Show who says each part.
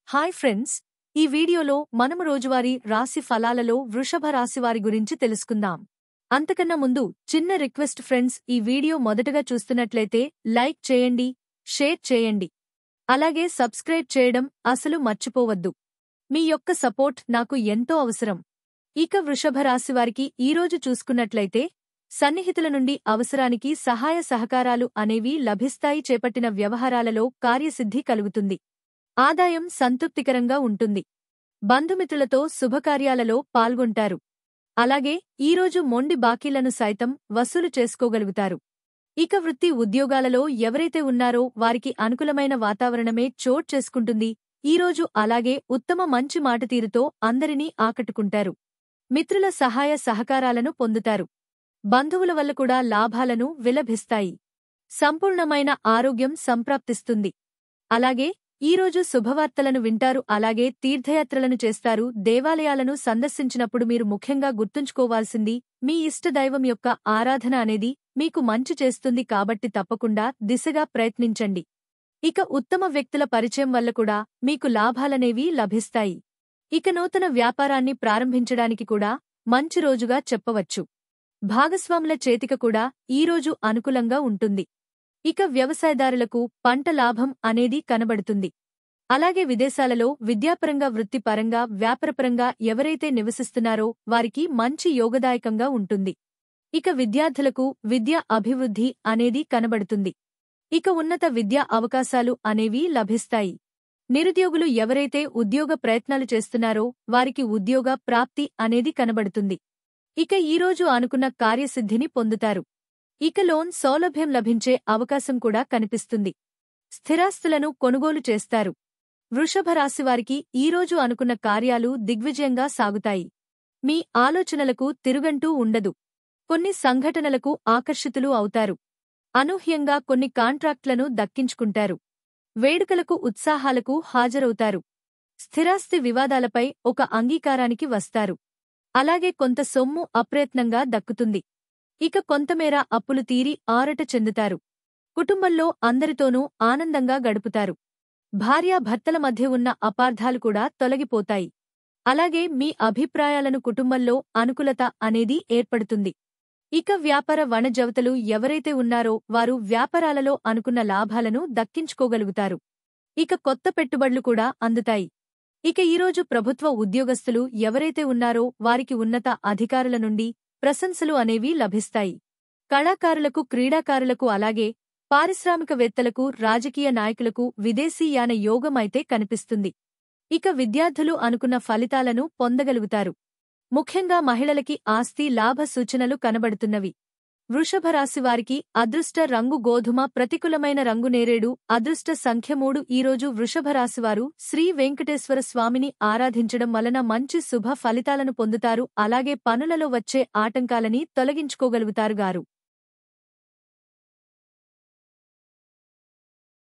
Speaker 1: Hi friends, ఈ వీడియోలో మనము రోజువారీ రాశి ఫలాలలో వృషభ రాశివారి గురించి తెలుసుకుందాం. అంతకన్నా ముందు చిన్న రిక్వెస్ట్ ఫ్రెండ్స్, ఈ వీడియో మొదటగా చూస్తున్నట్లయితే లైక్ చేయండి, షేర్ చేయండి. అలాగే సబ్స్క్రైబ్ చేయడం అసలు మర్చిపోవద్దు. మీ యొక్క సపోర్ట్ నాకు ఎంతో అవసరం. ఇక వృషభ రాశివారికి ఈరోజు చూసుకున్నట్లయితే సన్నిహితుల నుండి అవసరానికి సహాయ సహకారాలు అనేవి లభిస్తాయి. చేపట్టిన వ్యవహారాలలో కార్యసిద్ధి కలుగుతుంది. ఆదాయం సంతృప్తికరంగా ఉంటుంది. బంధుమిత్రులతో శుభకార్యాలలో పాల్గొంటారు. అలాగే ఈరోజు మొండి బాకీలను సైతం వసూలు చేసుకోగలుగుతారు. ఇక వృత్తి ఉద్యోగాలలో ఎవరైతే ఉన్నారో వారికి అనుకూలమైన వాతావరణమే చోటు చేసుకుంటుంది ఈరోజు. అలాగే ఉత్తమ మంచి మాటతీరుతో అందరినీ ఆకట్టుకుంటారు. మిత్రుల సహాయ సహకారాలను పొందుతారు. బంధువుల వల్ల కూడా లాభాలను విలభిస్తాయి. సంపూర్ణమైన ఆరోగ్యం సంప్రాప్తిస్తుంది. అలాగే ఈరోజు శుభవార్తలను వింటారు. అలాగే తీర్థయాత్రలను చేస్తారు. దేవాలయాలను సందర్శించినప్పుడు మీరు ముఖ్యంగా గుర్తుంచుకోవాల్సింది మీ ఇష్టదైవం యొక్క ఆరాధన అనేది మీకు మంచి చేస్తుంది. కాబట్టి తప్పకుండా దిశగా ప్రయత్నించండి. ఇక ఉత్తమ వ్యక్తుల పరిచయం వల్ల కూడా మీకు లాభాలనేవి లభిస్తాయి. ఇక నూతన వ్యాపారాన్ని ప్రారంభించడానికి కూడా మంచి రోజుగా చెప్పవచ్చు. భాగస్వాముల చేతిక కూడా ఈరోజు అనుకూలంగా ఉంటుంది. ఇక వ్యవసాయదారులకు పంట లాభం అనేది కనబడుతుంది. అలాగే విదేశాలలో విద్యాపరంగా, వృత్తిపరంగా, వ్యాపారపరంగా ఎవరైతే నివసిస్తున్నారో వారికి మంచి యోగదాయకంగా ఉంటుంది. ఇక విద్యార్థులకు విద్యా అభివృద్ధి అనేది కనబడుతుంది. ఇక ఉన్నత విద్యా అవకాశాలు అనేవి లభిస్తాయి. నిరుద్యోగులు ఎవరైతే ఉద్యోగ ప్రయత్నాలు చేస్తున్నారో వారికి ఉద్యోగ ప్రాప్తి అనేది కనబడుతుంది. ఇక ఈరోజు అనుకున్న కార్యసిద్ధిని పొందుతారు. ఇక లోన్ సౌలభ్యం లభించే అవకాశం కూడా కనిపిస్తుంది. స్థిరాస్తులను కొనుగోలు చేస్తారు. వృషభ రాశివారికి ఈరోజు అనుకున్న కార్యాలు దిగ్విజయంగా సాగుతాయి. మీ ఆలోచనలకు తిరుగంటూ ఉండదు. కొన్ని సంఘటనలకు ఆకర్షితులు అవుతారు. అనూహ్యంగా కొన్ని కాంట్రాక్ట్లను దక్కించుకుంటారు. వేడుకలకు, ఉత్సాహాలకు హాజరవుతారు. స్థిరాస్తి వివాదాలపై ఒక అంగీకారానికి వస్తారు. అలాగే కొంత సొమ్ము అప్రయత్నంగా దక్కుతుంది. ఇక కొంతమేర అప్పులు తీరి ఆరట చెందుతారు. కుటుంబంలో అందరితోనూ ఆనందంగా గడుపుతారు. భార్యాభర్తల మధ్య ఉన్న అపార్థాలు కూడా తొలగిపోతాయి. అలాగే మీ అభిప్రాయాలను కుటుంబంలో అనుకూలత అనేది ఏర్పడుతుంది. ఇక వ్యాపార వణజవతలు ఎవరైతే ఉన్నారో వారు వ్యాపారాలలో అనుకున్న లాభాలను దక్కించుకోగలుగుతారు. ఇక కొత్త పెట్టుబడులు కూడా అందుతాయి. ఇక ఈరోజు ప్రభుత్వ ఉద్యోగస్తులు ఎవరైతే ఉన్నారో వారికి ఉన్నత అధికారుల నుండి ప్రశంసలు అనేవి లభిస్తాయి. కళాకారులకు, క్రీడాకారులకు, అలాగే పారిశ్రామికవేత్తలకు, రాజకీయ నాయకులకు విదేశీయాన యోగం అయితే కనిపిస్తుంది. ఇక విద్యార్థులు అనుకున్న ఫలితాలను పొందగలుగుతారు. ముఖ్యంగా మహిళలకి ఆస్తి లాభ సూచనలు కనబడుతున్నవి. వృషభ రాశివారికి అదృష్ట రంగు గోధుమ, ప్రతికూలమైన రంగు నేరేడు, అదృష్ట సంఖ్య 3. ఈరోజు వృషభ రాశివారు శ్రీ వెంకటేశ్వర స్వామిని ఆరాధించడం వలన మంచి శుభ ఫలితాలను పొందుతారు. అలాగే పనులలో వచ్చే ఆటంకాలని తొలగించుకోగలుగుతారు.